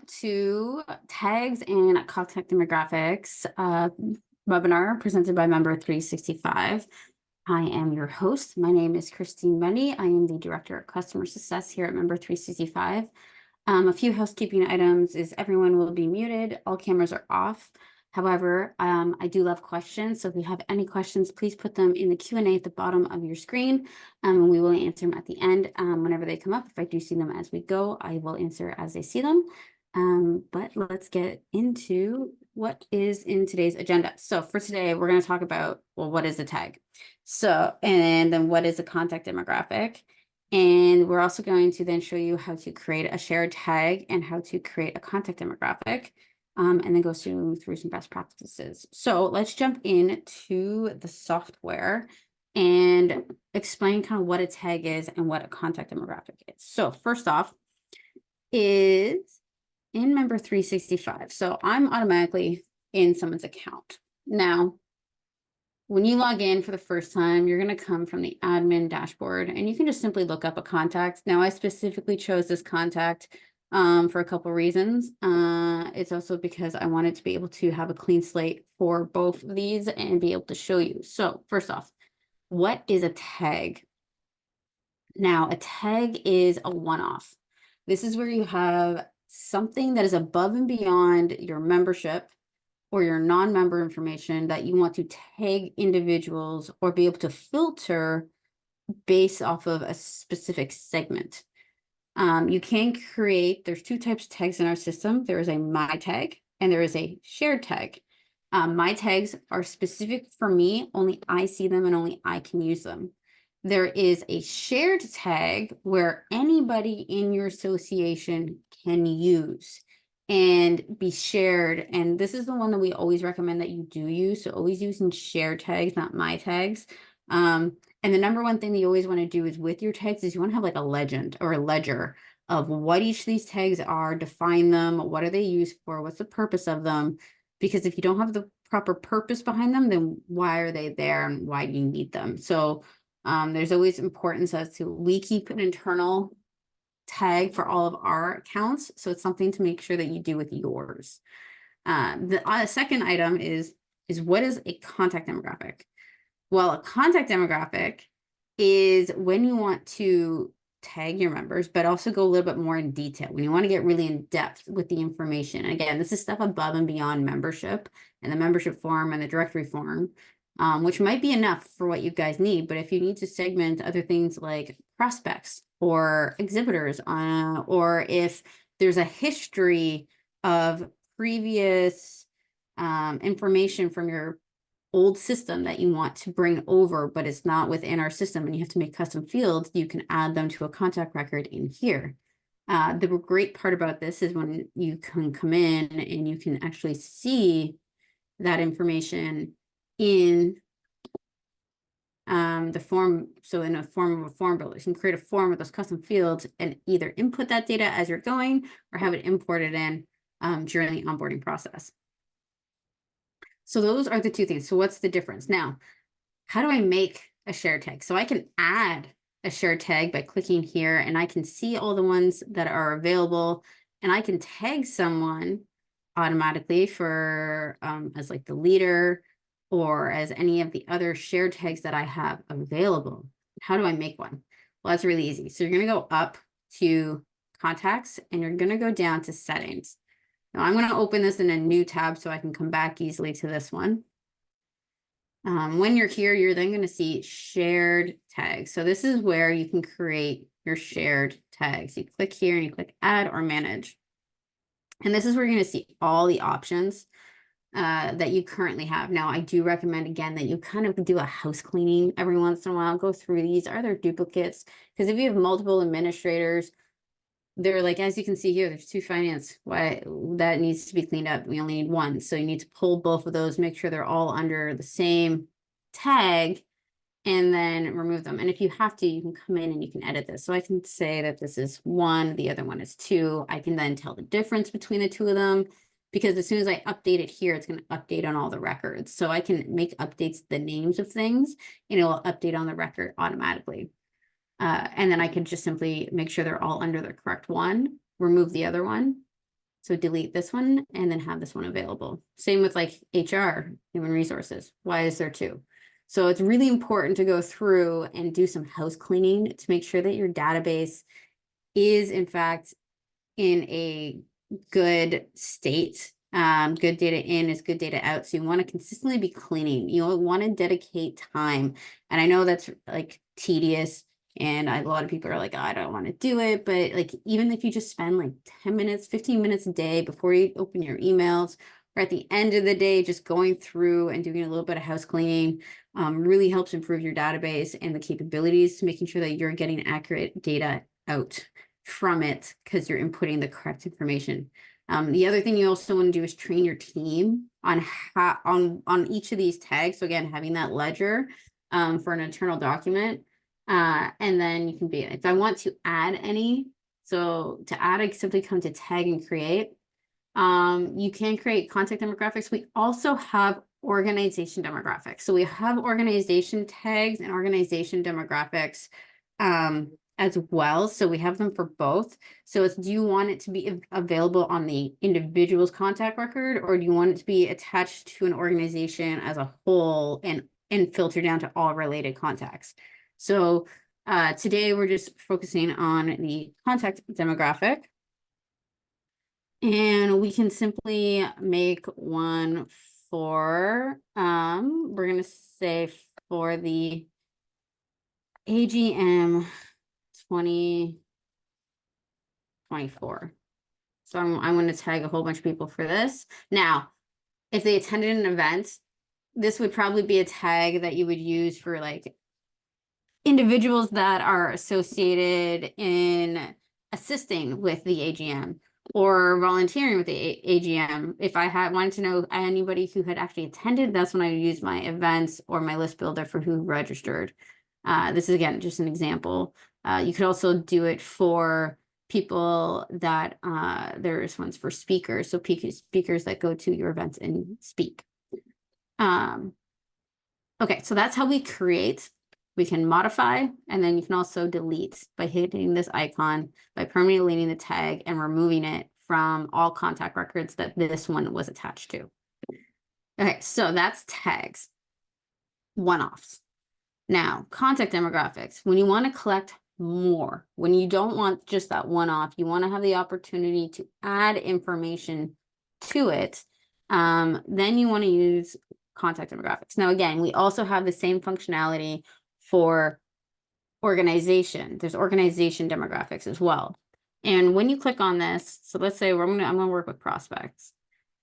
to Tags and Contact Demographics webinar presented by Member 365. I am your host. My name is Christine Bundy. I am the Director of Customer Success here at Member 365. A few housekeeping items is everyone will be muted. All cameras are off. However, I do love questions. So if you have any questions, please put them in the Q&A at the bottom of your screen. And we will answer them at the end whenever they come up. If I do see them as we go, I will answer as I see them. But let's get into what is in today's agenda. So for today, we're going to talk about, well, what is a tag? So, and then what is a contact demographic? And we're also going to then show you how to create a shared tag and how to create a contact demographic. And then go through some best practices. So let's jump into the software and explain kind of what a tag is and what a contact demographic is. So first off is in Member 365. So I'm automatically in someone's account. Now, when you log in for the first time, you're going to come from the admin dashboard and you can just simply look up a contact. Now, I specifically chose this contact for a couple reasons. It's also because I wanted to be able to have a clean slate for both of these and be able to show you. So first off, what is a tag? Now, a tag is a one-off. This is where you have something that is above and beyond your membership or your non-member information that you want to tag individuals or be able to filter based off of a specific segment. You can create, there's two types of tags in our system. There is a my tag and there is a shared tag. My tags are specific for me, only I see them and only I can use them. There is a shared tag where anybody in your association can use and be shared. And this is the one that we always recommend that you do use. So always using shared tags, not my tags. And the number one thing that you always want to do is with your tags is you want to have like a legend or a ledger of what each of these tags are, define them, what are they used for, what's the purpose of them? Because if you don't have the proper purpose behind them, then why are they there and why do you need them? So there's always importance as to we keep an internal tag for all of our accounts. So it's something to make sure that you do with yours. The second item is what is a contact demographic? Well, a contact demographic is when you want to tag your members, but also go a little bit more in detail, when you want to get really in depth with the information. And again, this is stuff above and beyond membership and the membership form and the directory form, which might be enough for what you guys need. But if you need to segment other things like prospects or exhibitors, or if there's a history of previous information from your old system that you want to bring over, but it's not within our system and you have to make custom fields, you can add them to a contact record in here. The great part about this is when you can come in and you can actually see that information in the form. So in a form of a form builder, you can create a form with those custom fields and either input that data as you're going or have it imported in during the onboarding process. So those are the two things. So what's the difference? Now, how do I make a shared tag? So I can add a shared tag by clicking here and I can see all the ones that are available and I can tag someone automatically for as like the leader or as any of the other shared tags that I have available. How do I make one? Well, that's really easy. So you're going to go up to contacts and you're going to go down to settings. Now I'm going to open this in a new tab so I can come back easily to this one. When you're here, you're then going to see shared tags. So this is where you can create your shared tags. You click here and you click add or manage. And this is where you're going to see all the options that you currently have. Now, I do recommend, again, that you kind of do a house cleaning every once in a while. Go through these. Are there duplicates? Because if you have multiple administrators, they're like, as you can see here, there's two finance. Why that needs to be cleaned up. We only need one. So you need to pull both of those, make sure they're all under the same tag, and then remove them. And if you have to, you can come in and you can edit this. So I can say that this is 1, the other one is 2. I can then tell the difference between the two of them, because as soon as I update it here, it's going to update on all the records. So I can make updates to the names of things and it will update on the record automatically. And then I could just simply make sure they're all under the correct one, remove the other one, So delete this one and then have this one available. Same with like HR, human resources. Why is there two? So it's really important to go through and do some house cleaning to make sure that your database is in fact in a good state. Good data in is good data out. So you want to consistently be cleaning. You want to dedicate time. And I know that's like tedious. And a lot of people are like, oh, I don't want to do it. But like, even if you just spend like 10 minutes, 15 minutes a day before you open your emails, or at the end of the day, just going through and doing a little bit of house cleaning really helps improve your database and the capabilities to making sure that you're getting accurate data out from it because you're inputting the correct information. The other thing you also want to do is train your team on how on each of these tags. So again, having that ledger for an internal document. And then you can be, if I want to add any, so to add, I simply come to tag and create. You can create contact demographics. We also have organization demographics. So we have organization tags and organization demographics as well. So we have them for both. So it's, do you want it to be available on the individual's contact record, or do you want it to be attached to an organization as a whole and filter down to all related contacts? So today we're just focusing on the contact demographic. And we can simply make one for, we're going to say for the AGM 2024. So I'm going to tag a whole bunch of people for this. Now, if they attended an event, this would probably be a tag that you would use for like individuals that are associated in assisting with the AGM or volunteering with the AGM. If I wanted to know anybody who had actually attended, that's when I would use my events or my list builder for who registered. This is again just an example. You could also do it for people that there's ones for speakers, so speakers that go to your events and speak. Okay, so that's how we create. We can modify, and then you can also delete by hitting this icon, by permanently deleting the tag and removing it from all contact records that this one was attached to. Okay, so that's tags, one-offs. Now, contact demographics, when you want to collect more, when you don't want just that one-off, you want to have the opportunity to add information to it, then you want to use contact demographics. Now, again, we also have the same functionality for organization. There's organization demographics as well. And when you click on this, so let's say I'm gonna work with prospects.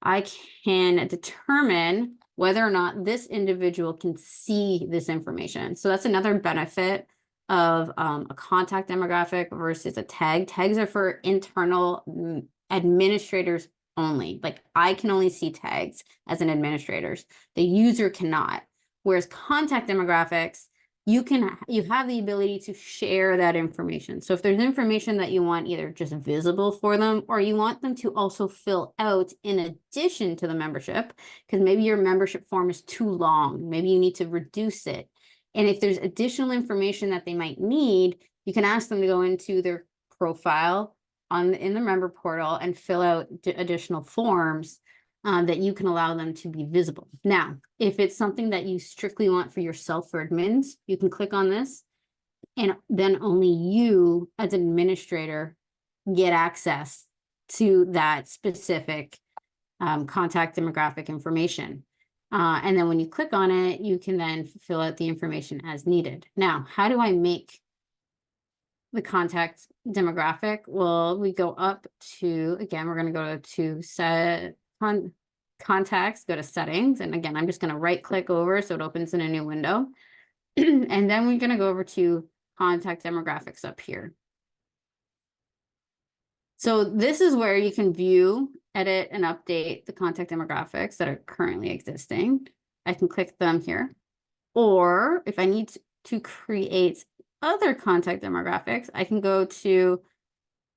I can determine whether or not this individual can see this information. So that's another benefit of a contact demographic versus a tag. Tags are for internal administrators only. Like I can only see tags as an administrator. The user cannot. Whereas contact demographics, you have the ability to share that information. So if there's information that you want either just visible for them, or you want them to also fill out in addition to the membership, because maybe your membership form is too long, maybe you need to reduce it. And if there's additional information that they might need, you can ask them to go into their profile in the member portal and fill out additional forms that you can allow them to be visible. Now, if it's something that you strictly want for yourself for admins, you can click on this, and then only you as an administrator get access to that specific contact demographic information. And then when you click on it, you can then fill out the information as needed. Now, how do I make the contact demographic? Well, we go up to, again, we're going to go to set contacts, go to settings. And again, I'm just going to right click over so it opens in a new window. And then we're going to go over to contact demographics up here. So this is where you can view, edit, and update the contact demographics that are currently existing. I can click them here. Or if I need to create other contact demographics, I can go to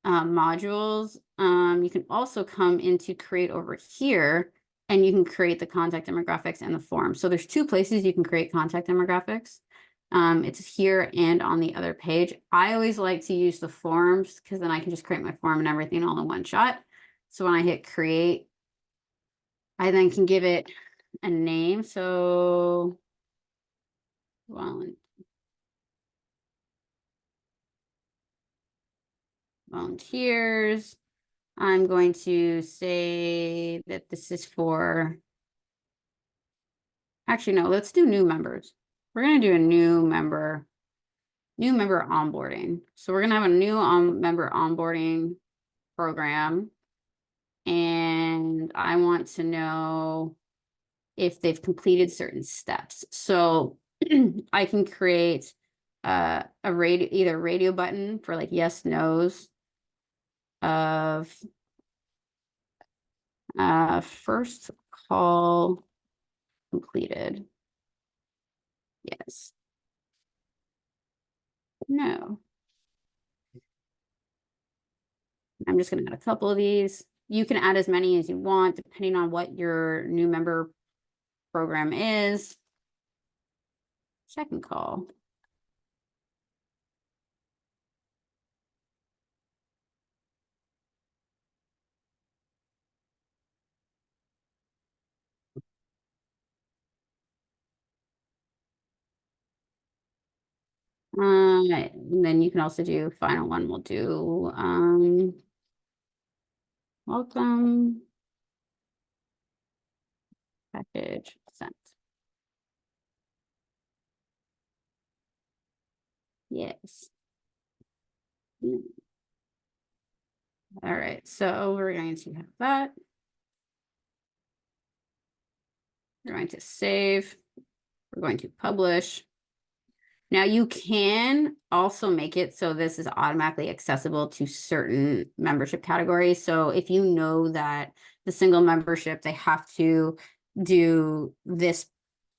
modules. You can also come into create over here, and you can create the contact demographics and the form. So there's two places you can create contact demographics. It's here and on the other page. I always like to use the forms because then I can just create my form and everything all in one shot. So when I hit create, I then can give it a name. So volunteers. I'm going to say that this is for, actually, no, let's do new members. We're going to do a new member onboarding. So we're going to have a new member onboarding program. And I want to know if they've completed certain steps. So I can create either a radio button for like yes, no's of first call completed. Yes. No. I'm just going to add a couple of these. You can add as many as you want, depending on what your new member program is. Second call. And then you can also do final one. We'll do welcome package sent. Yes. All right, so we're going to have that. We're going to save. We're going to publish. Now you can also make it so this is automatically accessible to certain membership categories. So if you know that the single membership, they have to do this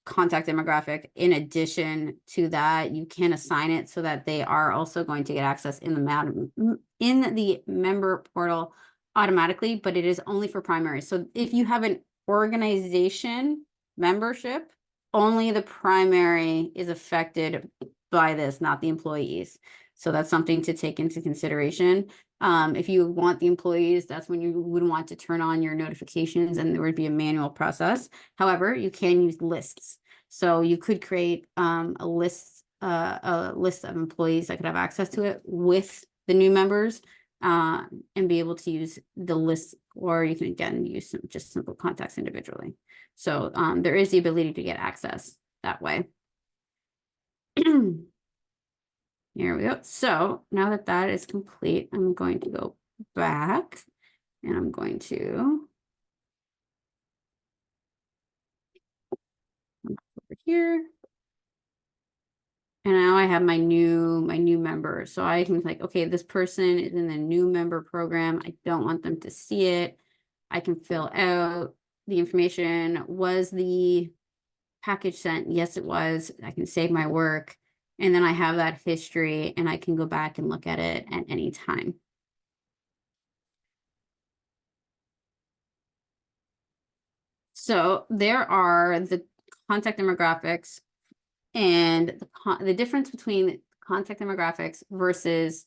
contact demographic in addition to that, you can assign it so that they are also going to get access in the member portal automatically, but it is only for primary. So if you have an organization membership, only the primary is affected by this, not the employees. So that's something to take into consideration. If you want the employees, that's when you would want to turn on your notifications and there would be a manual process. However, you can use lists. So you could create a list of employees that could have access to it with the new members and be able to use the list, or you can again use just simple contacts individually. So there is the ability to get access that way. Here we go. So now that that is complete, I'm going to go back and I'm going to over here. And now I have my new member. So I can like, okay, this person is in the new member program. I don't want them to see it. I can fill out the information. Was the package sent? Yes, it was. I can save my work. And then I have that history and I can go back and look at it at any time. So there are the contact demographics and the difference between contact demographics versus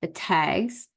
the tags.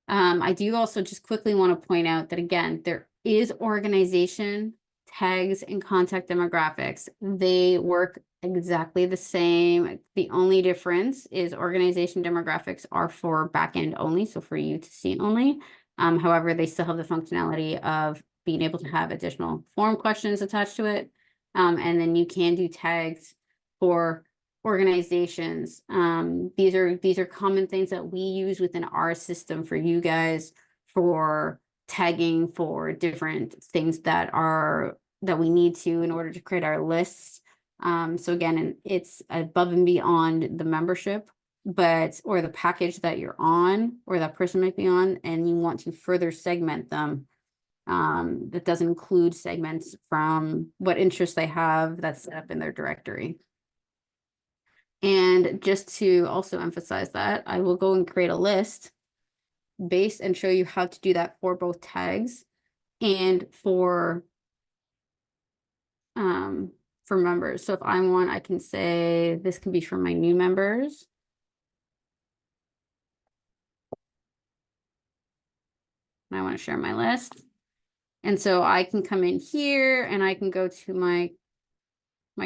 I do also just quickly want to point out that, again, there is organization, tags, and contact demographics. They work exactly the same. The only difference is organization demographics are for backend only, so for you to see only. However, they still have the functionality of being able to have additional form questions attached to it. And then you can do tags for organizations. These are common things that we use within our system for you guys for tagging for different things that we need to in order to create our lists. So again, it's above and beyond the membership, or the package that you're on or that person might be on, and you want to further segment them. That does include segments from what interests they have that's set up in their directory. And just to also emphasize that, I will go and create a list based and show you how to do that for both tags and for members. So if I want, I can say this can be for my new members. and I want to share my list. And so I can come in here and I can go to my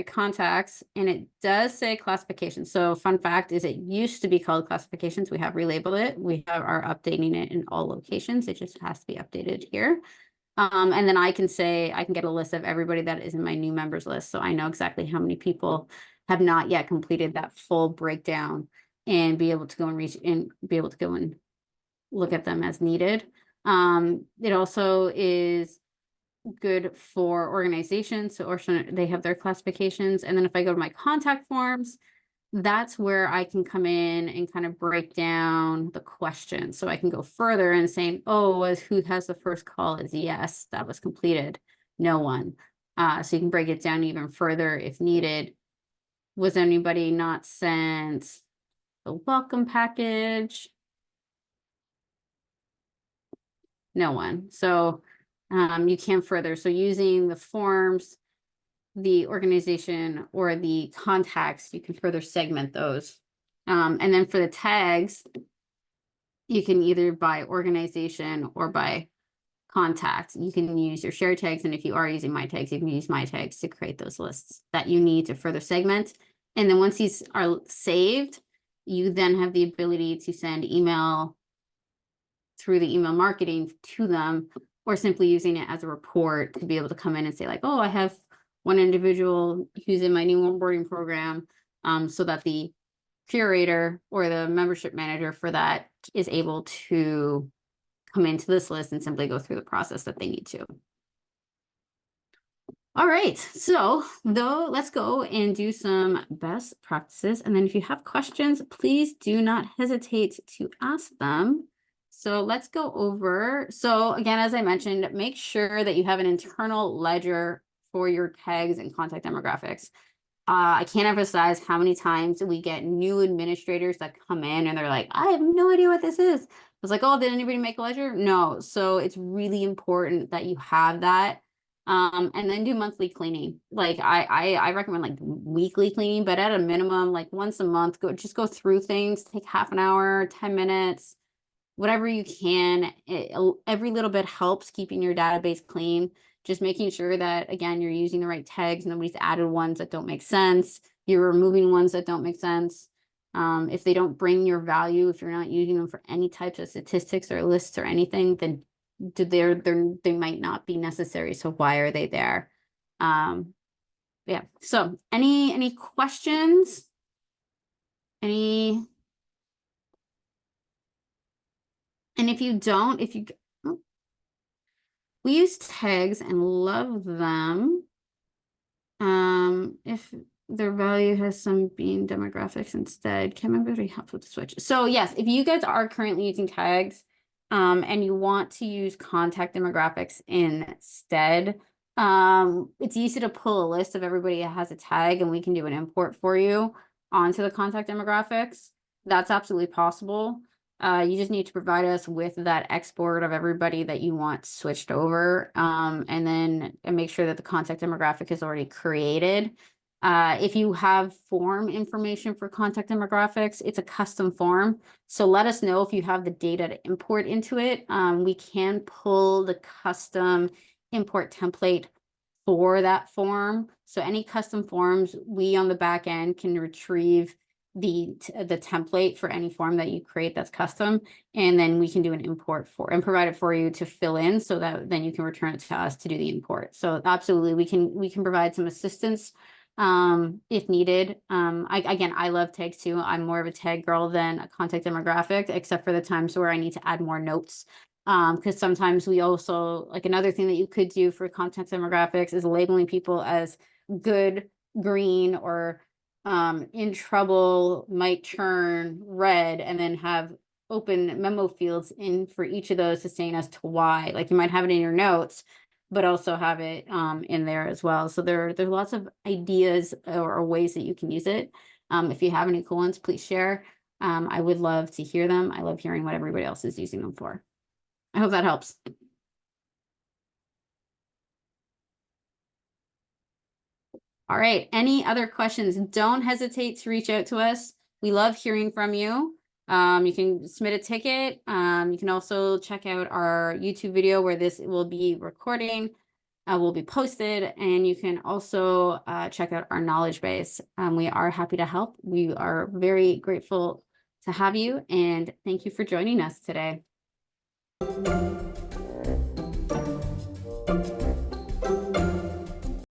contacts, and it does say classification. So fun fact is it used to be called classifications. We have relabeled it. We are updating it in all locations. It just has to be updated here. And then I can say, I can get a list of everybody that is in my new members list. So I know exactly how many people have not yet completed that full breakdown and be able to go and reach and be able to go and look at them as needed. It also is good for organizations. So they have their classifications. And then if I go to my contact forms, that's where I can come in and kind of break down the question. So I can go further and saying, oh, who has the first call is yes, that was completed. No one. So you can break it down even further if needed. Was anybody not sent the welcome package? No one. So you can further. So using the forms, the organization, or the contacts, you can further segment those. And then for the tags, you can either by organization or by contact. You can use your share tags. And if you are using my tags, you can use my tags to create those lists that you need to further segment. And then once these are saved, you then have the ability to send email through the email marketing to them, or simply using it as a report to be able to come in and say like, oh, I have one individual who's in my new onboarding program, so that the curator or the membership manager for that is able to come into this list and simply go through the process that they need to. All right, so let's go and do some best practices. And then if you have questions, please do not hesitate to ask them. So let's go over. So again, as I mentioned, make sure that you have an internal ledger for your tags and contact demographics. I can't emphasize how many times we get new administrators that come in and they're like, I have no idea what this is. I was like, oh, did anybody make a ledger? No. So it's really important that you have that. And then do monthly cleaning. Like I recommend like weekly cleaning, but at a minimum, like once a month, just go through things, take half an hour, 10 minutes, whatever you can. Every little bit helps keeping your database clean. Just making sure that, again, you're using the right tags. Nobody's added ones that don't make sense. You're removing ones that don't make sense. If they don't bring your value, if you're not using them for any types of statistics or lists or anything, then they might not be necessary. So why are they there? Yeah. So any questions? And if you don't, we use tags and love them. If their value has some being demographics instead, can be very helpful to switch. So yes, if you guys are currently using tags, and you want to use contact demographics instead, it's easy to pull a list of everybody that has a tag and we can do an import for you onto the contact demographics. That's absolutely possible. You just need to provide us with that export of everybody that you want switched over, and make sure that the contact demographic is already created. If you have form information for contact demographics, it's a custom form. So let us know if you have the data to import into it. We can pull the custom import template for that form. So any custom forms, we on the back end can retrieve the template for any form that you create that's custom, and then we can do an import for and provide it for you to fill in, so that then you can return it to us to do the import. So absolutely, we can provide some assistance if needed. I love tags too. I'm more of a tag girl than a contact demographic, except for the times where I need to add more notes. Because sometimes we also, like, another thing that you could do for contact demographics is labeling people as good, green, or in trouble, might churn, red, and then have open memo fields in for each of those to saying as to why. Like, you might have it in your notes, but also have it in there as well. So there's lots of ideas or ways that you can use it. If you have any cool ones, please share. I would love to hear them. I love hearing what everybody else is using them for. I hope that helps. All right. Any other questions? Don't hesitate to reach out to us. We love hearing from you. You can submit a ticket. You can also check out our YouTube video where this will be recording, will be posted, and you can also check out our knowledge base. We are happy to help. We are very grateful to have you, and thank you for joining us today.